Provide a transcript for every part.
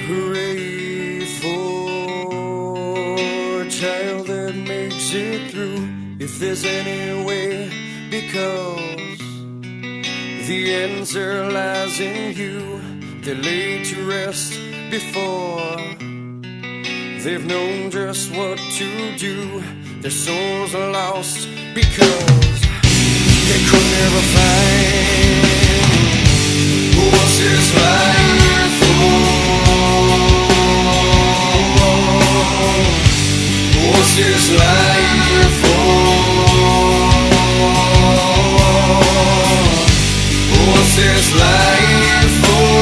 Hooray for a child that makes it through, if there's any way, because the answer lies in you. They're laid to rest before they've known just what to do. Their souls are lost because they could never find what's this life for. What's this life for? What's this life for?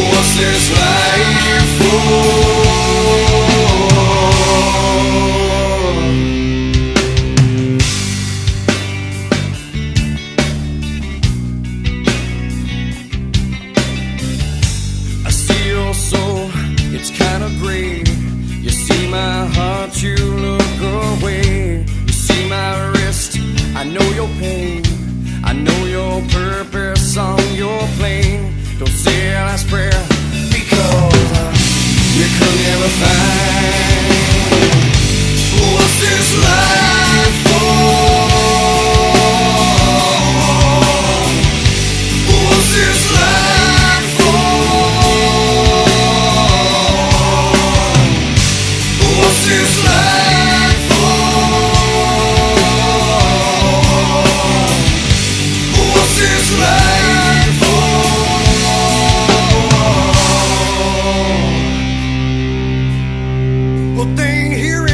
What's this life for? Soul, it's kinda gray. You see my heart, you look away. You see my wrist, I know your pain. I know your purpose on your plane. Don't say a last prayer, because you could never find what's this life for? What's this life for? What's this life for? What's this life for? Well, thing here